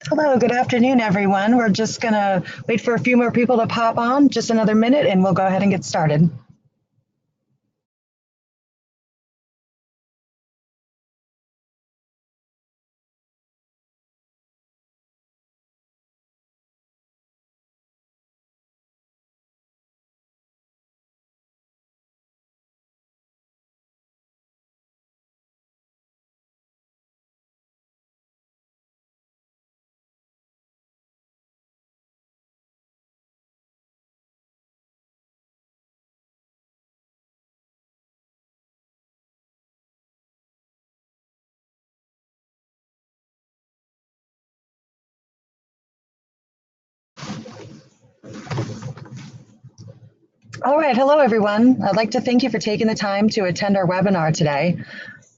Hello, good afternoon, everyone. We're just going to wait for a few more people to pop on, just another minute, and we'll go ahead and get started. All right, hello, everyone. I'd like to thank you for taking the time to attend our webinar today.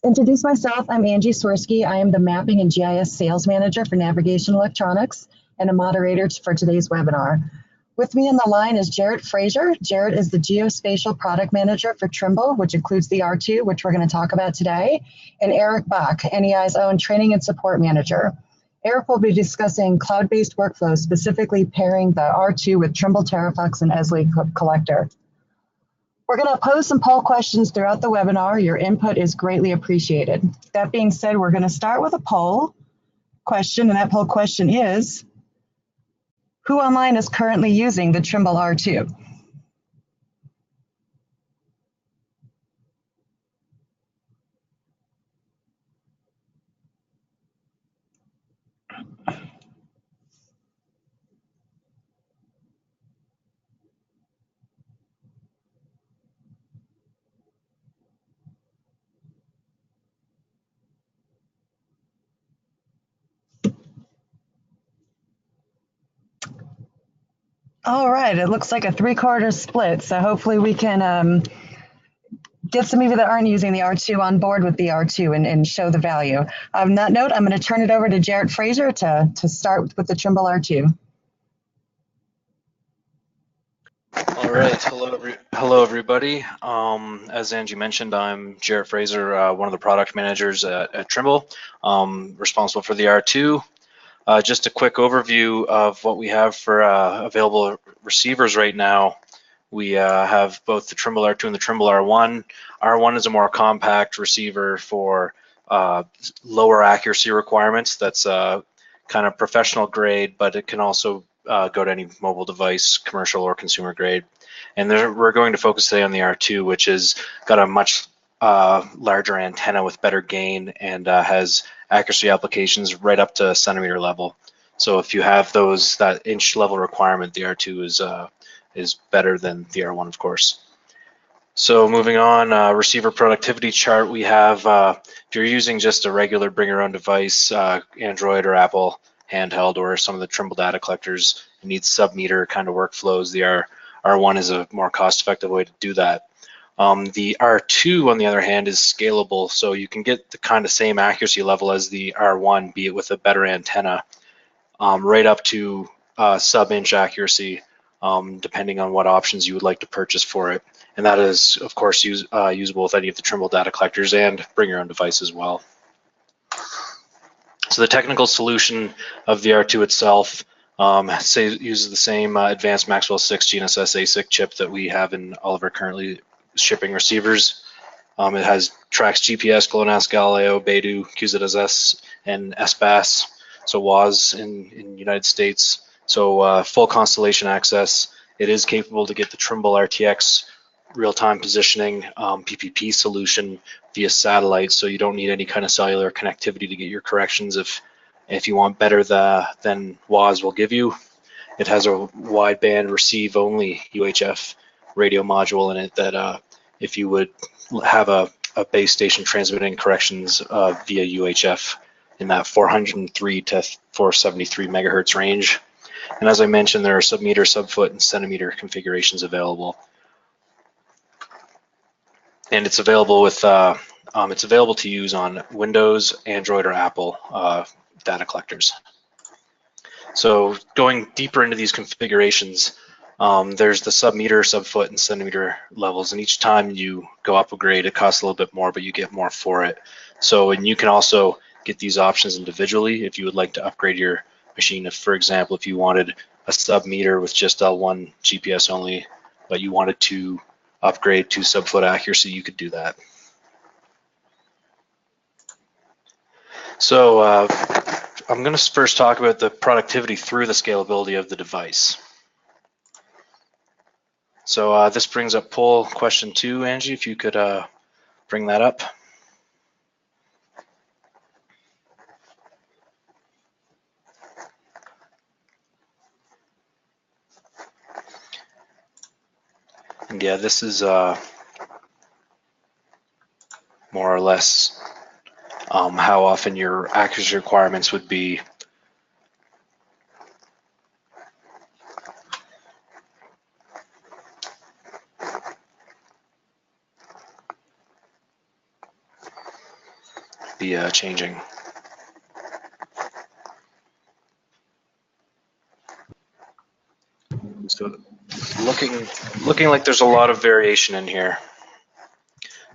Introduce myself, I'm Angie Swirsky. I am the Mapping and GIS Sales Manager for Navigation Electronics and a moderator for today's webinar. With me on the line is Jarrett Frazier. Jarrett is the Geospatial Product Manager for Trimble, which includes the R2, which we're going to talk about today, and Eric Bach, NEI's own Training and Support Manager. Eric will be discussing cloud-based workflows, specifically pairing the R2 with Trimble TerraFlex and Esri Collector. We're going to pose some poll questions throughout the webinar. Your input is greatly appreciated. That being said, we're going to start with a poll question, and that poll question is, who online is currently using the Trimble R2? All right, it looks like a 3/4 split, so hopefully we can get some of you that aren't using the R2 on board with the R2 and show the value. On that note, I'm going to turn it over to Jarrett Frazier to start with the Trimble R2. All right, hello everybody. As Angie mentioned, I'm Jarrett Frazier, one of the product managers at Trimble, responsible for the R2. Just a quick overview of what we have for available receivers right now. We have both the Trimble R2 and the Trimble R1. R1 is a more compact receiver for lower accuracy requirements. That's kind of professional grade, but it can also go to any mobile device, commercial or consumer grade. And we're going to focus today on the R2, which has got a much larger antenna with better gain and has accuracy applications right up to centimeter level. So if you have that inch level requirement, the R2 is better than the R1, of course. So moving on, receiver productivity chart, we have, if you're using just a regular bring your own device, Android or Apple handheld, or some of the Trimble data collectors, you need sub-meter kind of workflows. The R1 is a more cost-effective way to do that. The R2, on the other hand, is scalable, so you can get the kind of same accuracy level as the R1, be it with a better antenna, right up to sub-inch accuracy, depending on what options you would like to purchase for it. And that is, of course, usable with any of the Trimble data collectors and bring your own device as well. So the technical solution of the R2 itself uses the same advanced Maxwell 6 GNSS ASIC chip that we have in all of our currently shipping receivers. It tracks GPS, GLONASS, Galileo, Beidou, QZSS, and SBAS, so WAS in United States. So full constellation access. It is capable to get the Trimble RTX real-time positioning PPP solution via satellite, so you don't need any kind of cellular connectivity to get your corrections if you want better than WAS will give you. It has a wideband receive only UHF radio module in it that if you would have a base station transmitting corrections via UHF in that 403 to 473 megahertz range. And as I mentioned, there are sub-meter, sub-foot, and centimeter configurations available. And it's available with it's available to use on Windows, Android, or Apple data collectors. So going deeper into these configurations, there's the sub-meter, sub-foot, and centimeter levels, and each time you go up a grade, it costs a little bit more, but you get more for it. So, and you can also get these options individually if you would like to upgrade your machine. If, for example, if you wanted a sub-meter with just L1 GPS only, but you wanted to upgrade to sub-foot accuracy, you could do that. So I'm going to first talk about the productivity through the scalability of the device. So this brings up poll question 2, Angie, if you could bring that up. And yeah, this is more or less how often your accuracy requirements would be. Changing. So looking like there's a lot of variation in here.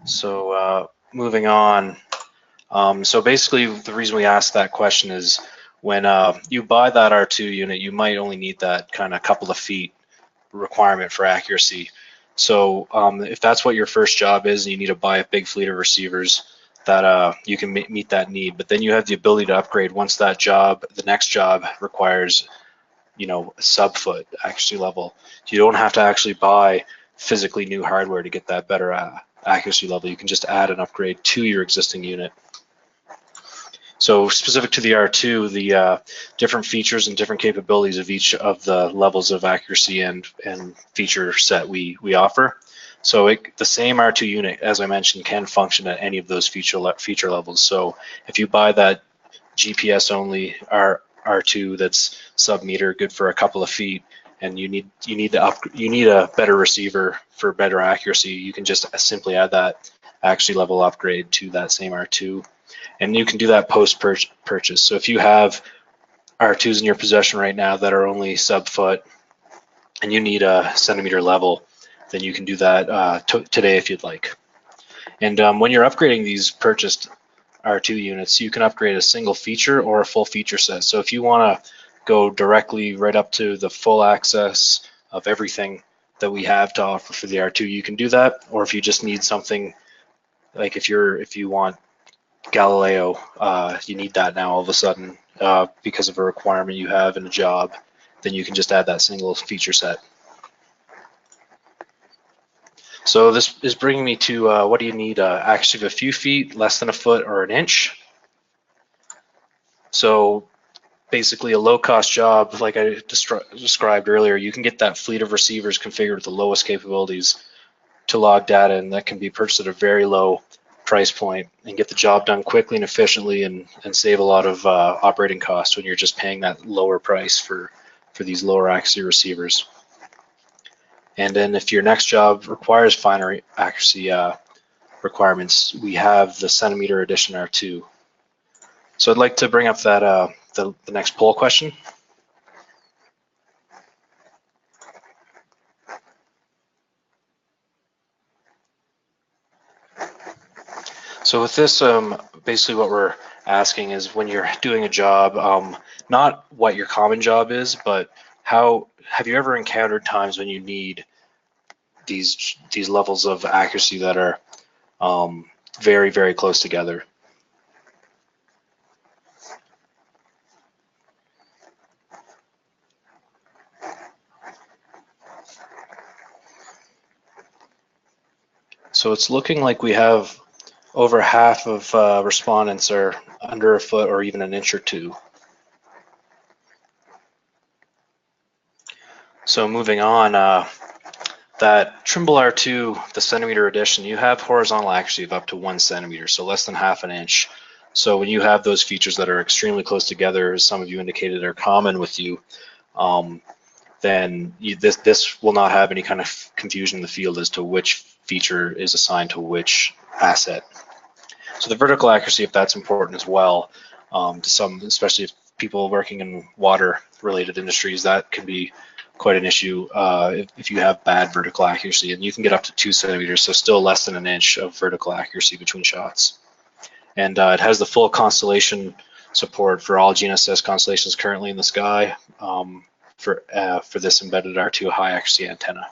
So moving on. So basically the reason we asked that question is when you buy that R2 unit, you might only need that kind of couple of feet requirement for accuracy. So if that's what your first job is and you need to buy a big fleet of receivers, that you can meet that need. But then you have the ability to upgrade once that job, the next job requires, you know, a sub-foot accuracy level. You don't have to actually buy physically new hardware to get that better accuracy level. You can just add an upgrade to your existing unit. So specific to the R2, the different features and different capabilities of each of the levels of accuracy and feature set we offer. So the same R2 unit, as I mentioned, can function at any of those feature levels. So if you buy that GPS only R2 that's sub-meter, good for a couple of feet, and you need a better receiver for better accuracy, you can just simply add that accuracy level upgrade to that same R2. And you can do that post-purchase. So if you have R2s in your possession right now that are only sub-foot and you need a centimeter level, then you can do that today if you'd like. And when you're upgrading these purchased R2 units, you can upgrade a single feature or a full feature set. So if you want to go directly right up to the full access of everything that we have to offer for the R2, you can do that. Or if you just need something, like if you want Galileo, you need that now all of a sudden because of a requirement you have in a job, then you can just add that single feature set. So this is bringing me to what do you need? Actually, a few feet, less than a foot, or an inch. So basically a low-cost job, like I described earlier, you can get that fleet of receivers configured with the lowest capabilities to log data, and that can be purchased at a very low price point and get the job done quickly and efficiently and save a lot of operating costs when you're just paying that lower price for these lower accuracy receivers. And then if your next job requires finer accuracy requirements, we have the centimeter edition R2. So I'd like to bring up that the next poll question. So with this, basically what we're asking is when you're doing a job, not what your common job is, but how have you ever encountered times when you need these levels of accuracy that are very, very close together? So it's looking like we have over half of respondents are under a foot or even an inch or two. So moving on, that Trimble R2, the centimeter edition, you have horizontal accuracy of up to 1 centimeter, so less than half an inch. So when you have those features that are extremely close together, as some of you indicated are common with you, then this will not have any kind of confusion in the field as to which feature is assigned to which asset. So the vertical accuracy, if that's important as well, to some, especially if people working in water-related industries, that can be quite an issue if you have bad vertical accuracy, and you can get up to 2 centimeters, so still less than an inch of vertical accuracy between shots. And it has the full Constellation support for all GNSS constellations currently in the sky for this embedded R2 high accuracy antenna.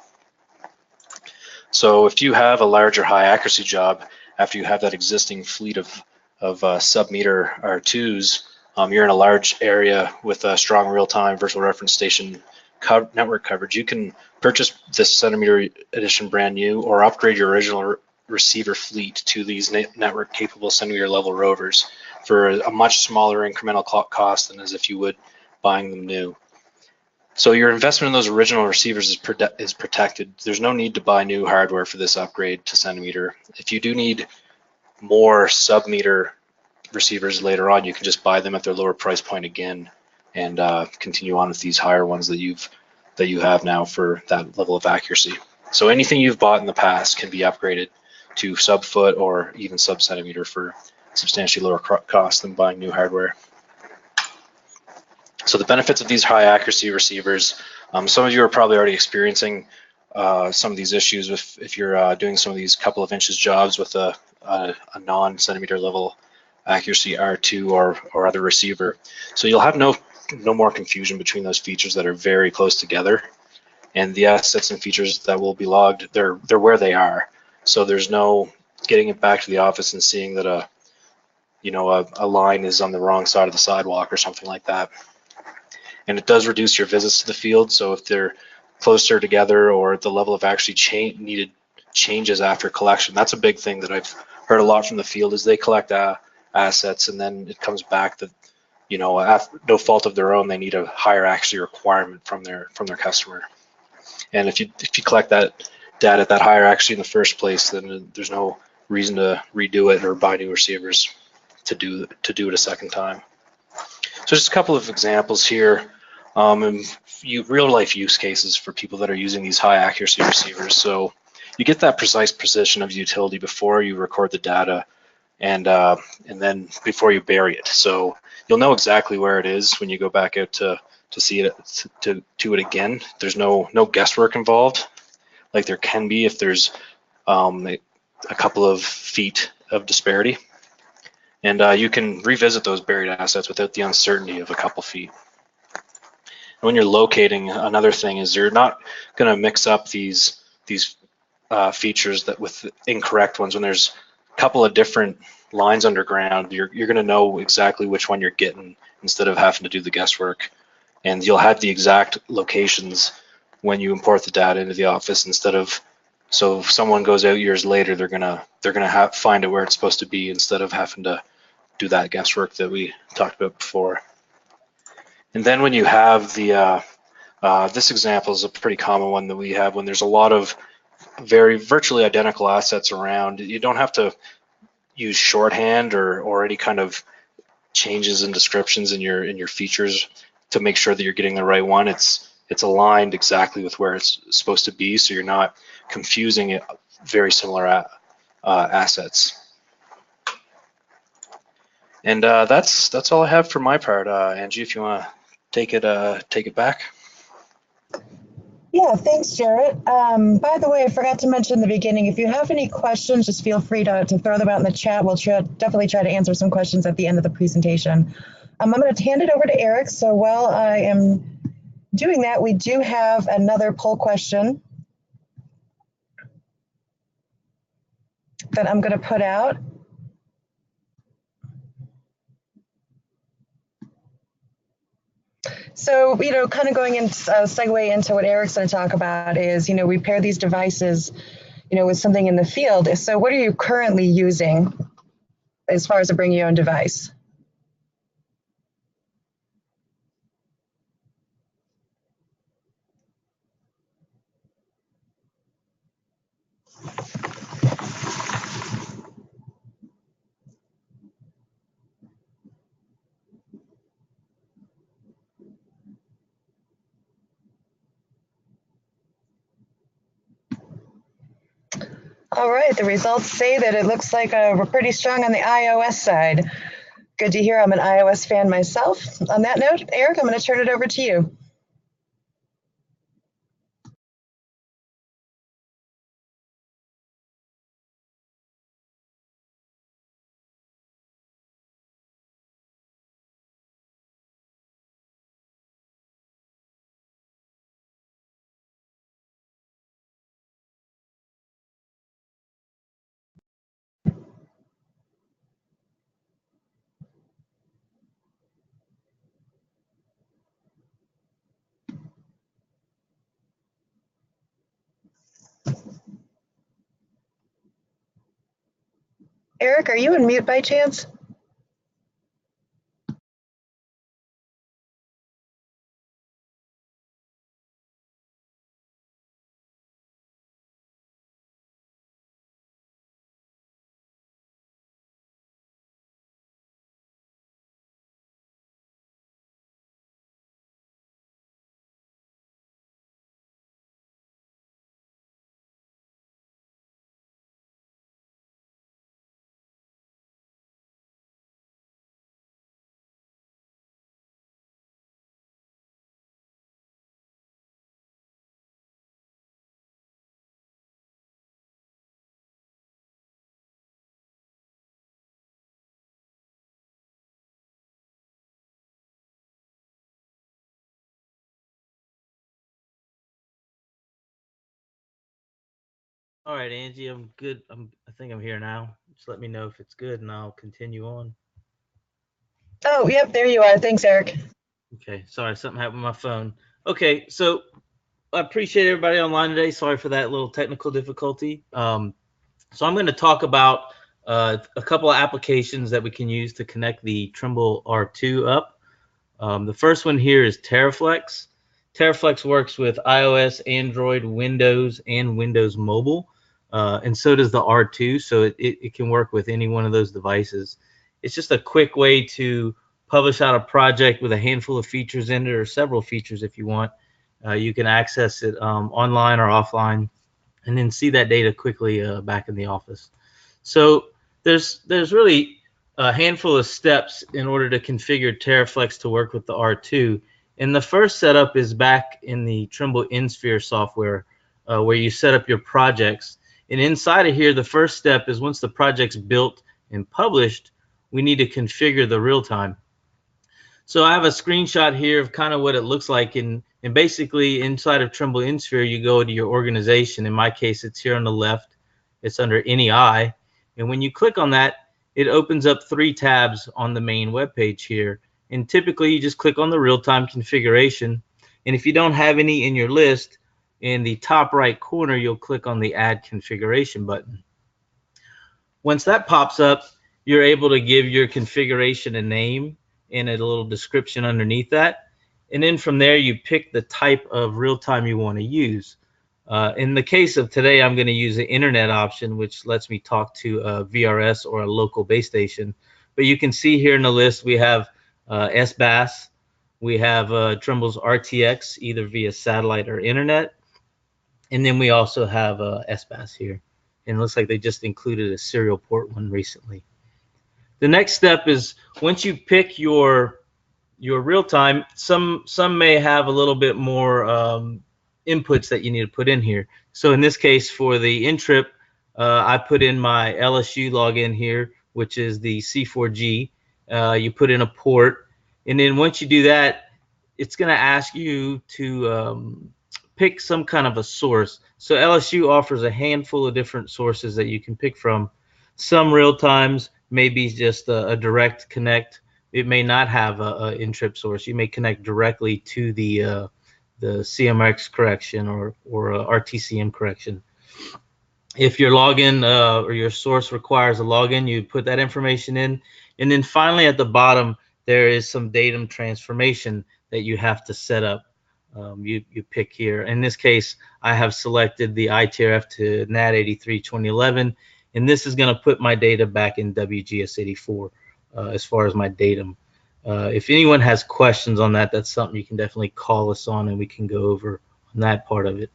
So if you have a larger high accuracy job after you have that existing fleet of sub-meter R2s, you're in a large area with a strong real-time virtual reference station network coverage, you can purchase this centimeter edition brand new or upgrade your original receiver fleet to these network capable centimeter level rovers for a much smaller incremental cost than as if you would buying them new. So your investment in those original receivers is protected. There's no need to buy new hardware for this upgrade to centimeter. If you do need more sub-meter receivers later on, you can just buy them at their lower price point again and continue on with these higher ones that you have now for that level of accuracy. So anything you've bought in the past can be upgraded to sub-foot or even sub-centimeter for substantially lower cost than buying new hardware. So the benefits of these high accuracy receivers, some of you are probably already experiencing some of these issues if you're doing some of these couple of inches jobs with a non-centimeter level accuracy R2 or other receiver. So you'll have no more confusion between those features that are very close together, and the assets and features that will be logged, they're where they are. So there's no getting it back to the office and seeing that a line is on the wrong side of the sidewalk or something like that. And it does reduce your visits to the field. So if they're closer together or the level of actually needed changes after collection, that's a big thing that I've heard a lot from the field is they collect assets and then it comes back that, after no fault of their own, they need a higher accuracy requirement from their customer. And if you collect that data at that higher accuracy in the first place, then there's no reason to redo it or buy new receivers to do it a second time. So just a couple of examples here, and real life use cases for people that are using these high accuracy receivers. So you get that precise precision of utility before you record the data, and then before you bury it. So you'll know exactly where it is when you go back out to see it to it again. There's no guesswork involved, like there can be if there's a couple of feet of disparity. And you can revisit those buried assets without the uncertainty of a couple feet. When you're locating, another thing is you're not going to mix up these features that with incorrect ones. When there's a couple of different lines underground, you're going to know exactly which one you're getting instead of having to do the guesswork. And you'll have the exact locations when you import the data into the office instead of, so if someone goes out years later, they're gonna find it where it's supposed to be instead of having to do that guesswork that we talked about before. And then when you have the this example is a pretty common one that we have when there's a lot of virtually identical assets around. You don't have to use shorthand or any kind of changes in descriptions in your features to make sure that you're getting the right one. It's aligned exactly with where it's supposed to be, so you're not confusing very similar assets. And that's all I have for my part. Angie, if you want to take it back. Yeah, thanks, Jarrett. By the way, I forgot to mention in the beginning, if you have any questions, just feel free to throw them out in the chat. We'll definitely try to answer some questions at the end of the presentation. I'm going to hand it over to Eric. So while I am doing that, we do have another poll question that I'm going to put out. So, kind of going into segue into what Eric's going to talk about is, we pair these devices, with something in the field. So what are you currently using as far as a bring your own device? All right, the results say that it looks like we're pretty strong on the iOS side. Good to hear. I'm an iOS fan myself. On that note, Eric, I'm going to turn it over to you. Eric, are you on mute by chance? All right, Angie, I'm good. I think I'm here now. Just let me know if it's good and I'll continue on. Oh, yep, there you are. Thanks, Eric. Okay, sorry, something happened with my phone. Okay, so I appreciate everybody online today. Sorry for that little technical difficulty. So I'm going to talk about a couple of applications that we can use to connect the Trimble R2 up. The first one here is Teraflex. Teraflex works with iOS, Android, Windows, and Windows Mobile. And so does the R2, so it can work with any one of those devices. It's just a quick way to publish out a project with a handful of features in it, or several features if you want. You can access it online or offline, and then see that data quickly back in the office. So there's really a handful of steps in order to configure Teraflex to work with the R2. And the first setup is back in the Trimble InSphere software, where you set up your projects. And inside of here, the first step is once the project's built and published, we need to configure the real-time. So I have a screenshot here of kind of what it looks like. And basically inside of Trimble InSphere, you go to your organization. In my case, it's here on the left. It's under NEI. And when you click on that, it opens up 3 tabs on the main web page here. And typically you just click on the real-time configuration. And if you don't have any in your list, in the top right corner, you'll click on the Add Configuration button. Once that pops up, you're able to give your configuration a name and a little description underneath that. And then from there, you pick the type of real-time you want to use. In the case of today, I'm going to use the internet option, which lets me talk to a VRS or a local base station. But you can see here in the list, we have SBAS, we have Trimble's RTX, either via satellite or internet. And then we also have SBAS here. And it looks like they just included a serial port one recently. The next step is once you pick your real time, some may have a little bit more inputs that you need to put in here. So in this case, for the intrip, I put in my LSU login here, which is the C4G. You put in a port, and then once you do that, it's going to ask you to pick some kind of a source. So LSU offers a handful of different sources that you can pick from. Some real times, maybe just a direct connect. It may not have a in-trip source. You may connect directly to the CMX correction or RTCM correction. If your login or your source requires a login, you put that information in. And then finally at the bottom, there is some datum transformation that you have to set up. You pick here. In this case, I have selected the ITRF to NAT83 2011, and this is going to put my data back in WGS84 as far as my datum. If anyone has questions on that, that's something you can definitely call us on, and we can go over on that part of it.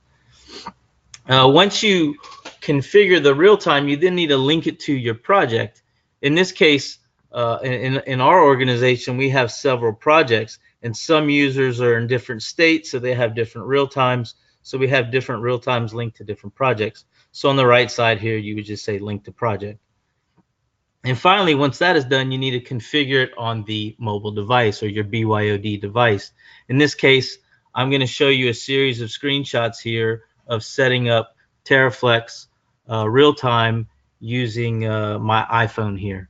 Once you configure the real time, you then need to link it to your project. In this case, in our organization, we have several projects, and some users are in different states, so they have different real times. So we have different real times linked to different projects. So on the right side here, you would just say link to project. And finally, once that is done, you need to configure it on the mobile device or your BYOD device. In this case, I'm going to show you a series of screenshots here of setting up Teraflex real time using my iPhone here.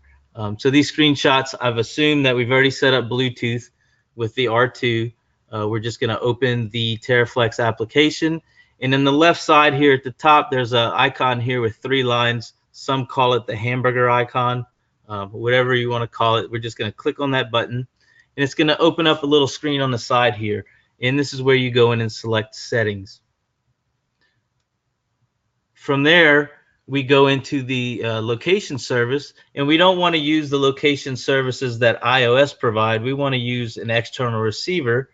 So these screenshots, I've assumed that we've already set up Bluetooth with the R2. We're just going to open the Teraflex application, And in the left side here at the top, there's an icon here with 3 lines. Some call it the hamburger icon, whatever you want to call it. We're just going to click on that button, and it's going to open up a little screen on the side here. And this is where you go in and select settings. From there, we go into the location service, and we don't want to use the location services that iOS provide. We want to use an external receiver.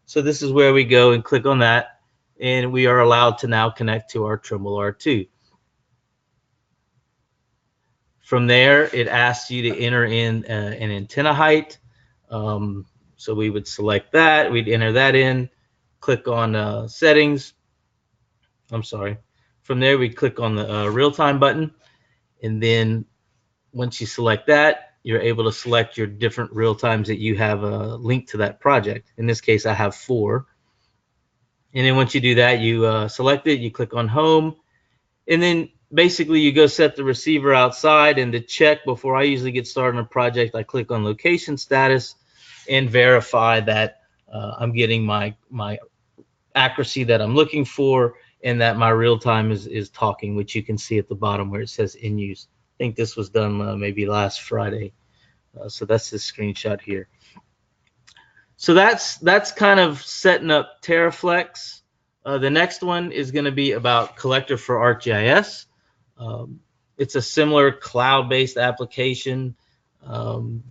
So this is where we go and click on that, and we are allowed to now connect to our Trimble R2. From there, it asks you to enter in an antenna height. So we would select that. We'd enter that in, click on settings. I'm sorry. From there, we click on the real-time button, and then once you select that, you're able to select your different real times that you have linked to that project. In this case, I have 4. And then once you do that, you select it, you click on home, and then basically you go set the receiver outside. And to check, before I usually get started on a project, I click on location status and verify that I'm getting my accuracy that I'm looking for, and that my real time is talking, which you can see at the bottom where it says in use. I think this was done maybe last Friday. So that's this screenshot here. So that's kind of setting up Teraflex. The next one is going to be about Collector for ArcGIS. It's a similar cloud-based application.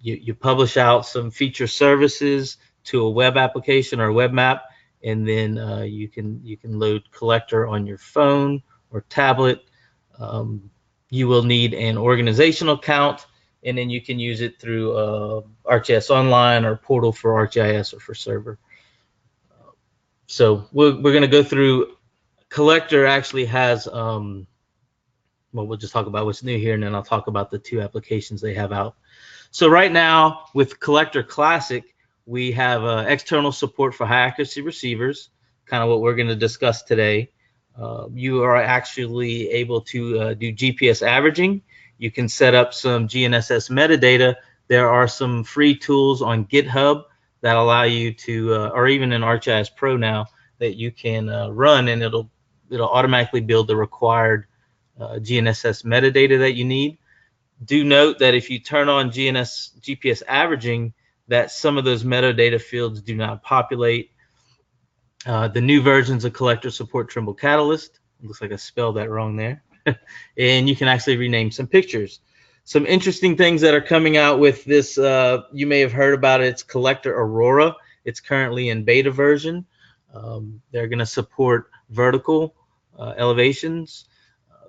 You publish out some feature services to a web application or a web map, and then you can load Collector on your phone or tablet. You will need an organizational account, and then you can use it through ArcGIS Online or Portal for ArcGIS or for Server. So we're going to go through. Collector actually has, well, we'll just talk about what's new here, and then I'll talk about the 2 applications they have out. So right now with Collector Classic, we have external support for high accuracy receivers, kind of what we're going to discuss today. You are actually able to do GPS averaging. You can set up some GNSS metadata. There are some free tools on GitHub that allow you to, or even in ArcGIS Pro now, that you can run, and it'll automatically build the required GNSS metadata that you need. Do note that if you turn on GPS averaging, that some of those metadata fields do not populate. The new versions of Collector support Trimble Catalyst. It looks like I spelled that wrong there. And you can actually rename some pictures. Some interesting things that are coming out with this, you may have heard about it. It's Collector Aurora. It's currently in beta version. They're going to support vertical elevations.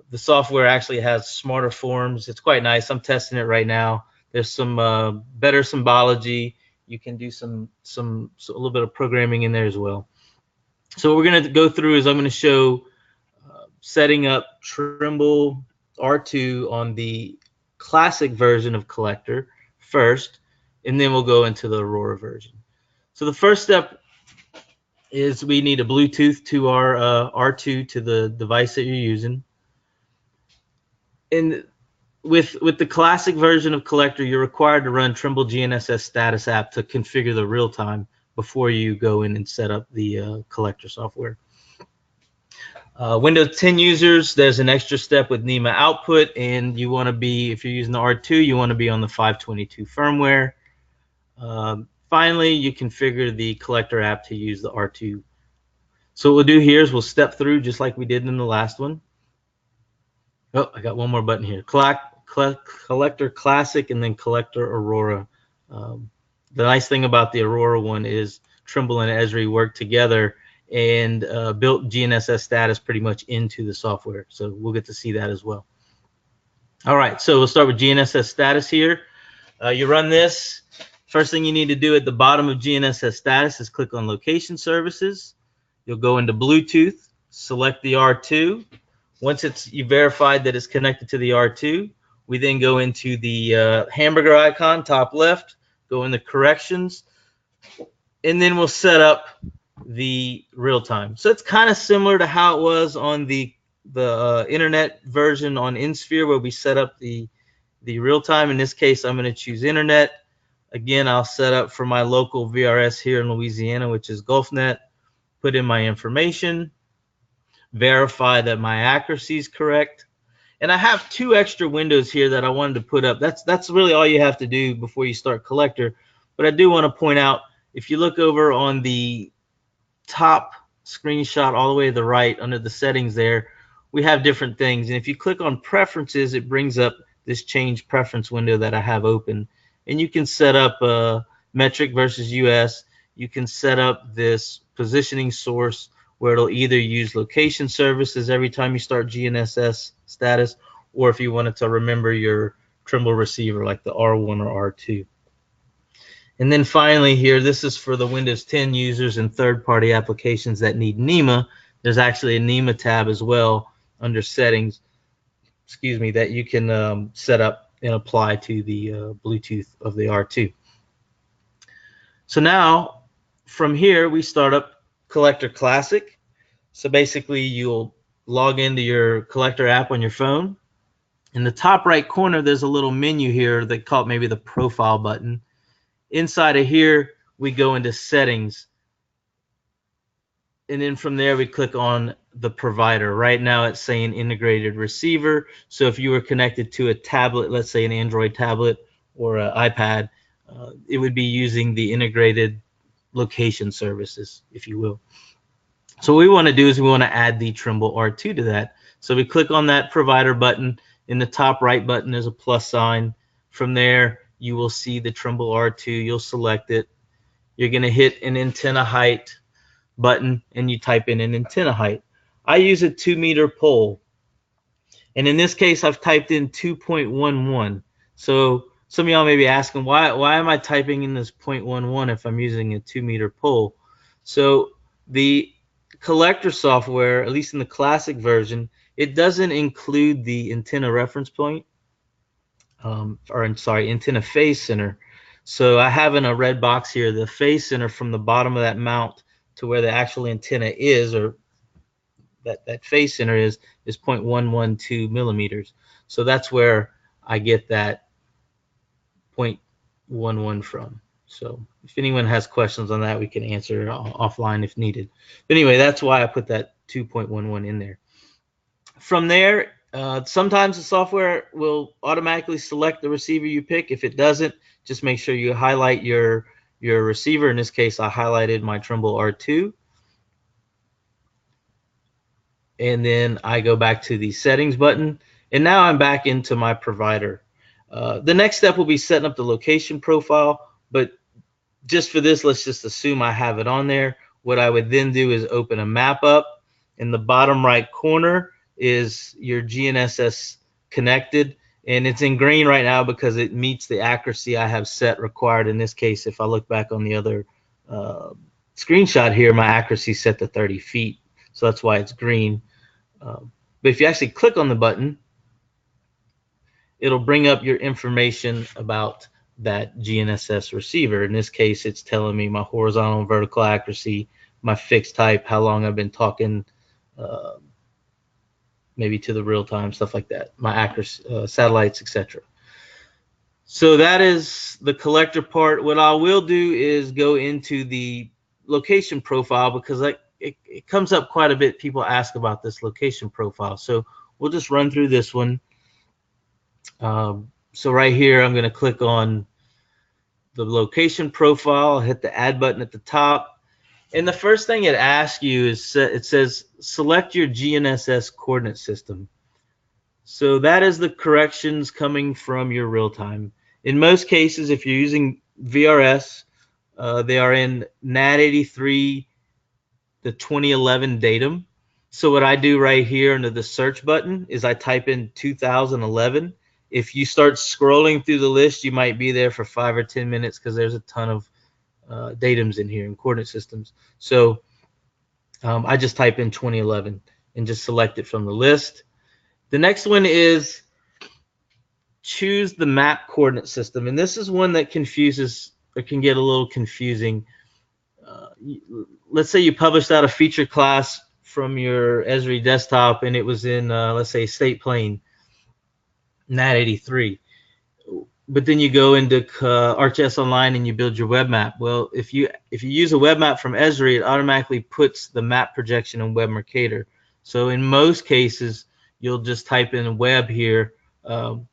The software actually has smarter forms. It's quite nice. I'm testing it right now. There's some better symbology. You can do a little bit of programming in there as well. So what we're going to go through is I'm going to show setting up Trimble R2 on the classic version of Collector first, and then we'll go into the Aurora version. So the first step is we need a Bluetooth to our R2 to the device that you're using. And with the classic version of Collector, you're required to run Trimble GNSS status app to configure the real time before you go in and set up the Collector software. Windows 10 users, there's an extra step with NEMA output, and you want to be, if you're using the R2, you want to be on the 522 firmware. Finally, you configure the Collector app to use the R2. So what we'll do here is we'll step through just like we did in the last one. Oh, I got one more button here. Collector Classic and then Collector Aurora. The nice thing about the Aurora one is Trimble and Esri work together and built GNSS status pretty much into the software. So we'll get to see that as well. All right, so we'll start with GNSS status here. You run this. First thing you need to do at the bottom of GNSS status is click on Location Services. You'll go into Bluetooth, select the R2. Once you verified that it's connected to the R2, we then go into the hamburger icon, top left, go into corrections, and then we'll set up the real time. So it's kind of similar to how it was on the internet version on InSphere, where we set up the real time. In this case, I'm going to choose internet. Again, I'll set up for my local VRS here in Louisiana, which is GulfNet, put in my information. verify that my accuracy is correct. And I have 2 extra windows here that I wanted to put up. That's really all you have to do before you start Collector. But I do want to point out, if you look over on the top screenshot all the way to the right under the settings there, we have different things. And if you click on preferences, it brings up this change preference window that I have open. And you can set up metric versus US. You can set up this positioning source where it'll either use location services every time you start GNSS status, or if you wanted to remember your Trimble receiver like the R1 or R2. And then finally here, this is for the Windows 10 users and third-party applications that need NEMA. There's actually a NEMA tab as well under settings, excuse me, that you can set up and apply to the Bluetooth of the R2. So now from here, we start up Collector Classic. So basically you'll log into your Collector app on your phone. In the top right corner, there's a little menu here they call it maybe the profile button. Inside of here, we go into settings. And then from there, we click on the provider. Right now, it's saying integrated receiver. So if you were connected to a tablet, let's say an Android tablet or an iPad, it would be using the integrated location services, if you will. So what we want to do is we want to add the Trimble R2 to that. So we click on that provider button. In the top right button, there's a plus sign. From there, you will see the Trimble R2. You'll select it. You're going to hit an antenna height button, and you type in an antenna height. I use a 2-meter pole. And in this case, I've typed in 2.11. So some of y'all may be asking, why am I typing in this 0.11 if I'm using a 2-meter pole? So the Collector software, at least in the classic version, it doesn't include the antenna reference point, antenna phase center. So I have in a red box here the phase center from the bottom of that mount to where the actual antenna is, or that phase center is 0.112 millimeters. So that's where I get that 0.11 from. So if anyone has questions on that, we can answer offline if needed. But anyway, that's why I put that 2.11 in there. From there, sometimes the software will automatically select the receiver you pick. If it doesn't, just make sure you highlight your receiver. In this case, I highlighted my Trimble R2. And then I go back to the settings button. And now I'm back into my provider. The next step will be setting up the location profile. But just for this, let's just assume I have it on there. What I would then do is open a map up. In the bottom right corner is your GNSS connected. And it's in green right now because it meets the accuracy I have set required. In this case, if I look back on the other screenshot here, my accuracy is set to 30 feet. So that's why it's green. But if you actually click on the button, it'll bring up your information about that GNSS receiver. In this case, it's telling me my horizontal and vertical accuracy, my fixed type, how long I've been talking, maybe to the real time, stuff like that, my accuracy, satellites, etc. So that is the Collector part. What I will do is go into the location profile because it comes up quite a bit. People ask about this location profile. So we'll just run through this one. So right here, I'm going to click on the location profile, hit the add button at the top. And the first thing it asks you is, it says, select your GNSS coordinate system. So that is the corrections coming from your real time. In most cases, if you're using VRS, they are in NAT83, the 2011 datum. So what I do right here under the search button is I type in 2011. If you start scrolling through the list, you might be there for 5 or 10 minutes because there's a ton of datums in here and coordinate systems. So I just type in 2011 and just select it from the list. The next one is choose the map coordinate system. And this is one that confuses or can get a little confusing. Let's say you published out a feature class from your Esri desktop and it was in, let's say, State Plane, NAT83. But then you go into ArcGIS Online and you build your web map. Well, if you use a web map from Esri, it automatically puts the map projection in Web Mercator. So in most cases, you'll just type in web here and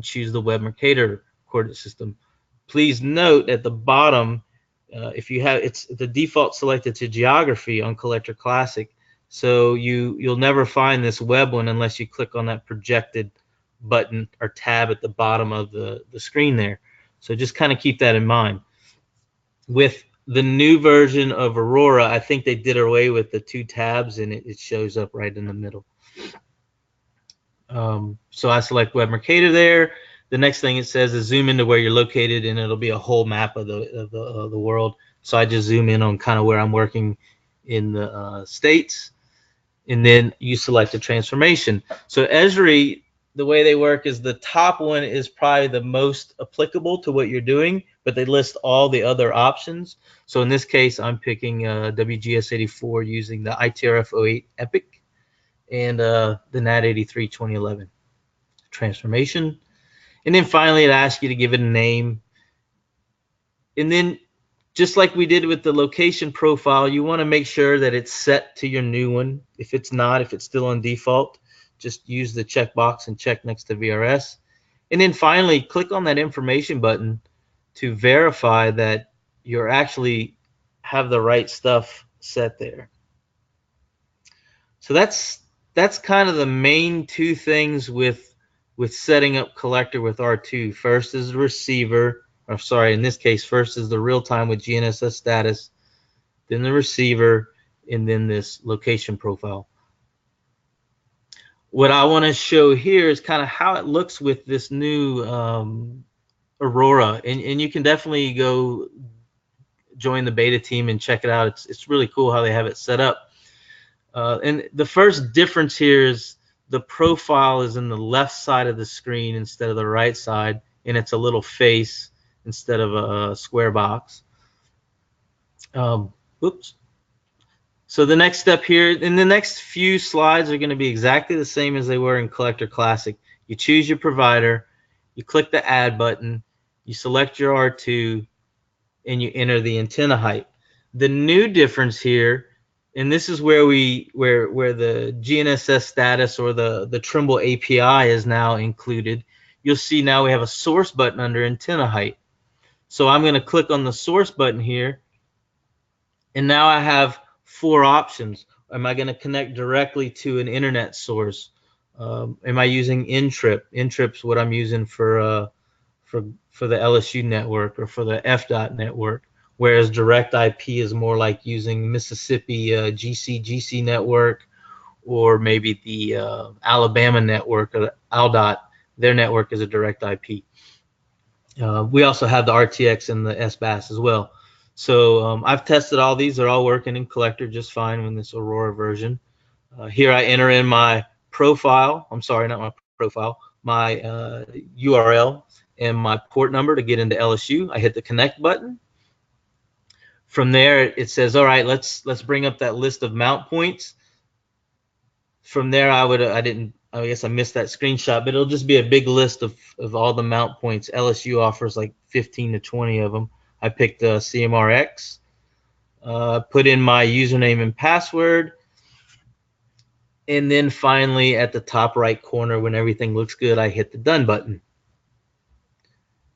choose the web Mercator coordinate system. Please note at the bottom, if you have, it's the default selected to geography on Collector Classic. So you'll never find this web one unless you click on that projected button or tab at the bottom of the screen there. So just kind of keep that in mind. With the new version of Aurora, I think they did away with the 2 tabs and it shows up right in the middle. So I select Web Mercator there. The next thing it says is zoom into where you're located, and it'll be a whole map of the world. So I just zoom in on kind of where I'm working in the States, and then you select a transformation. So Esri, the way they work is the top one is probably the most applicable to what you're doing, but they list all the other options. So in this case, I'm picking WGS84 using the ITRF08 Epic and the NAT83 2011 transformation. And then finally, it asks you to give it a name. And then just like we did with the location profile, you want to make sure that it's set to your new one. If it's not, if it's still on default, just use the checkbox and check next to VRS. And then finally, click on that information button to verify that you're actually have the right stuff set there. So that's kind of the main 2 things with setting up Collector with R2. First is the receiver, or sorry, in this case, first is the real time with GNSS status, then the receiver, and then this location profile. What I want to show here is kind of how it looks with this new Aurora, and you can definitely go join the beta team and check it out. It's really cool how they have it set up. And the first difference here is the profile is in the left side of the screen instead of the right side, and it's a little face instead of a square box. Oops. So the next step here, in the next few slides are going to be exactly the same as they were in Collector Classic. You choose your provider, you click the add button, you select your R2, and you enter the antenna height. The new difference here, and this is where where the GNSS status or the Trimble API is now included. You'll see now we have a source button under antenna height. So I'm going to click on the source button here, and now I have 4 options. Am I going to connect directly to an internet source? Am I using Ntrip? Ntrip's what I'm using for the LSU network or for the FDOT network, whereas direct IP is more like using Mississippi GC network, or maybe the Alabama network or ALDOT. Their network is a direct IP. We also have the RTX and the SBAS as well. So I've tested all these. They're all working in Collector just fine with this Aurora version. Here I enter in my profile. I'm sorry, not my profile. My URL and my port number to get into LSU. I hit the connect button. From there, it says, all right, let's bring up that list of mount points. From there, I guess I missed that screenshot, but it'll just be a big list of all the mount points. LSU offers like 15 to 20 of them. I picked CMRX, put in my username and password, and then finally at the top right corner, when everything looks good, I hit the done button.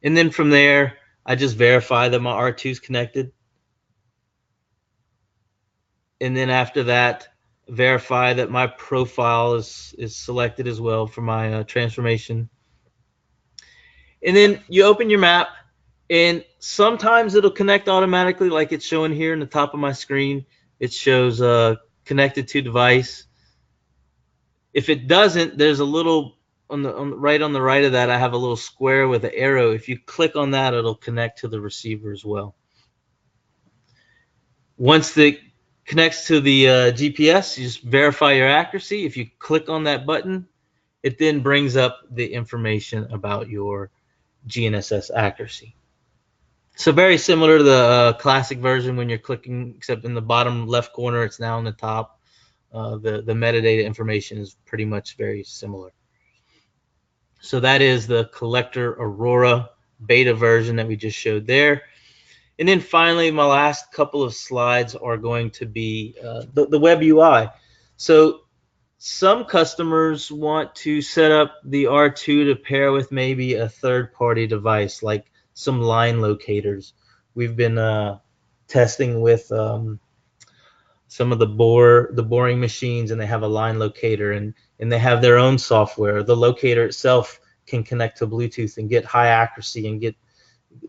And then from there, I just verify that my R2 is connected. And then after that, verify that my profile is selected as well for my transformation. And then you open your map, and sometimes it'll connect automatically, like it's showing here in the top of my screen. It shows connected to device. If it doesn't, there's a little on the right of that, I have a little square with an arrow. If you click on that, it'll connect to the receiver as well. Once it connects to the GPS, you just verify your accuracy. If you click on that button, it then brings up the information about your GNSS accuracy. So very similar to the classic version when you're clicking, except in the bottom left corner, it's now on the top. The metadata information is pretty much very similar. So that is the Collector Aurora beta version that we just showed there. And then finally, my last couple of slides are going to be the web UI. So some customers want to set up the R2 to pair with maybe a third-party device, like some line locators. We've been testing with some of the boring machines, and they have a line locator, and they have their own software. The locator itself can connect to Bluetooth and get high accuracy, and get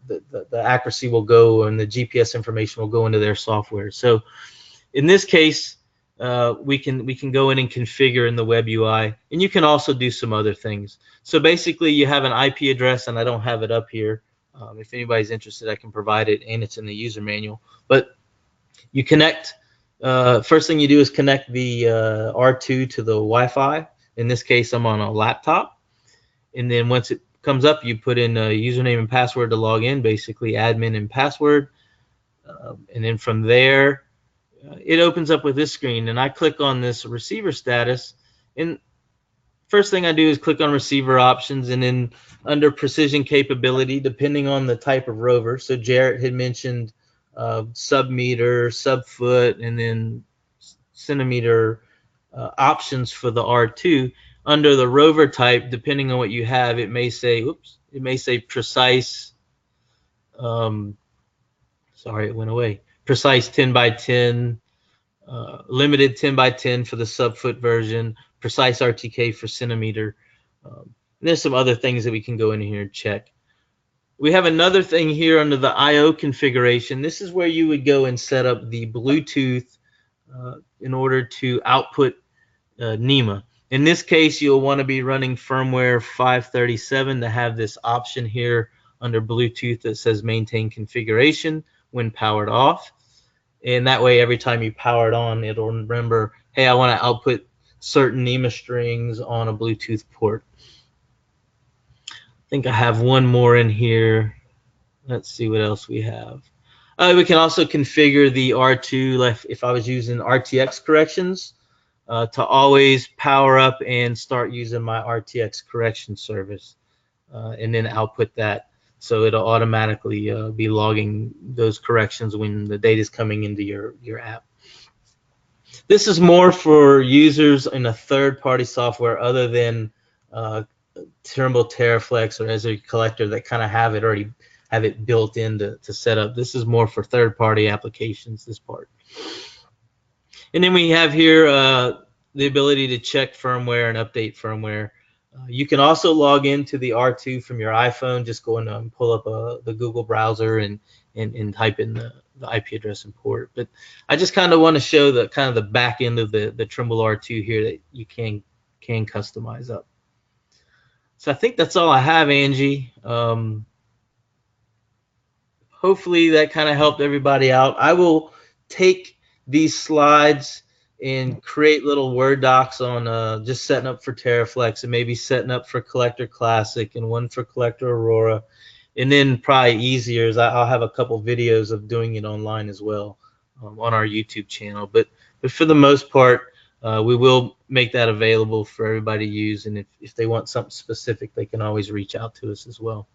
the accuracy will go, and the GPS information will go into their software. So in this case, we can go in and configure in the web UI, and you can also do some other things. So basically, you have an IP address, and I don't have it up here. If anybody's interested, I can provide it, and it's in the user manual. But you connect. First thing you do is connect the R2 to the Wi-Fi. In this case, I'm on a laptop, and then once it comes up, you put in a username and password to log in, basically admin and password, and then from there, it opens up with this screen, and I click on this receiver status, and first thing I do is click on receiver options, and then under precision capability, depending on the type of rover. So Jarrett had mentioned sub-meter, sub-foot, and then centimeter options for the R2. Under the rover type, depending on what you have, it may say, precise, sorry, it went away, precise 10 by 10, limited 10 by 10 for the sub-foot version, precise RTK for centimeter. There's some other things that we can go in here and check. We have another thing here under the I/O configuration. This is where you would go and set up the Bluetooth in order to output NEMA. In this case, you'll want to be running firmware 537 to have this option here under Bluetooth that says maintain configuration when powered off. And that way, every time you power it on, it'll remember, hey, I want to output certain NEMA strings on a Bluetooth port. I think I have one more in here. Let's see what else we have. We can also configure the R2, like if I was using RTX corrections, to always power up and start using my RTX correction service, and then output that. So it'll automatically be logging those corrections when the data is coming into your app. This is more for users in a third-party software other than Trimble TerraFlex or Esri Collector that kind of have it built in to set up. This is more for third-party applications, this part. And then we have here the ability to check firmware and update firmware. You can also log into the R2 from your iPhone. Just go and pull up the Google browser and type in the IP address and port. But I just kind of want to show the kind of the back end of the Trimble R2 here that you can customize up. So I think that's all I have, Angie. Hopefully that kind of helped everybody out. I will take these slides and create little Word docs on just setting up for TerraFlex, and maybe setting up for Collector Classic and one for Collector Aurora. And then probably easier is I'll have a couple videos of doing it online as well on our YouTube channel. But for the most part, we will make that available for everybody to use. And if they want something specific, they can always reach out to us as well.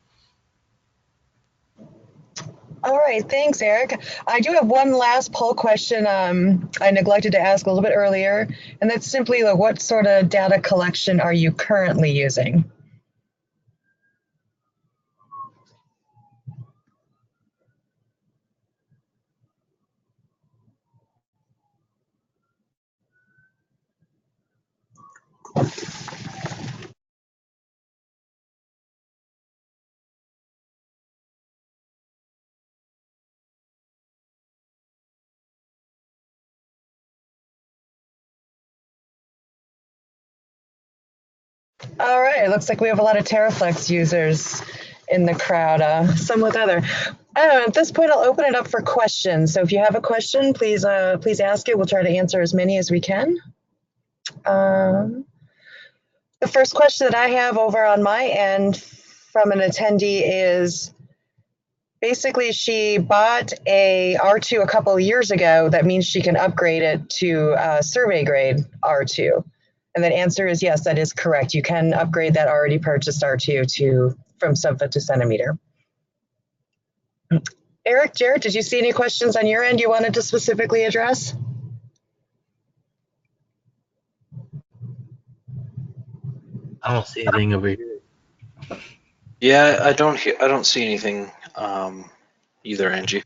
All right, thanks, Eric. I do have one last poll question I neglected to ask a little bit earlier, and that's simply like, what sort of data collection are you currently using? All right, it looks like we have a lot of TerraFlex users in the crowd, some with other. At this point, I'll open it up for questions. So if you have a question, please ask it. We'll try to answer as many as we can. The first question that I have over on my end from an attendee is, basically she bought a R2 a couple of years ago. That means she can upgrade it to survey grade R2. And the answer is yes, that is correct. You can upgrade that already purchased R2 from sub-foot to centimeter. Eric, Jarrett, did you see any questions on your end you wanted to specifically address? I don't see anything over here. Yeah, I don't see anything either, Angie.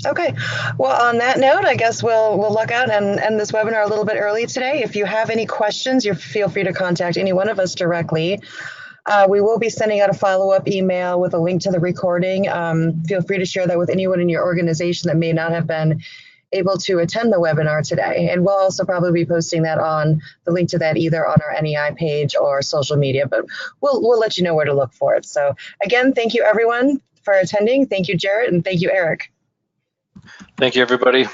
Okay. Well, on that note, I guess we'll log out and end this webinar a little bit early today. If you have any questions, you feel free to contact any one of us directly. We will be sending out a follow-up email with a link to the recording. Feel free to share that with anyone in your organization that may not have been able to attend the webinar today. And we'll also probably be posting that on the link to that either on our NEI page or social media, but we'll let you know where to look for it. So again, thank you everyone for attending. Thank you, Jarrett, and thank you, Eric. Thank you, everybody.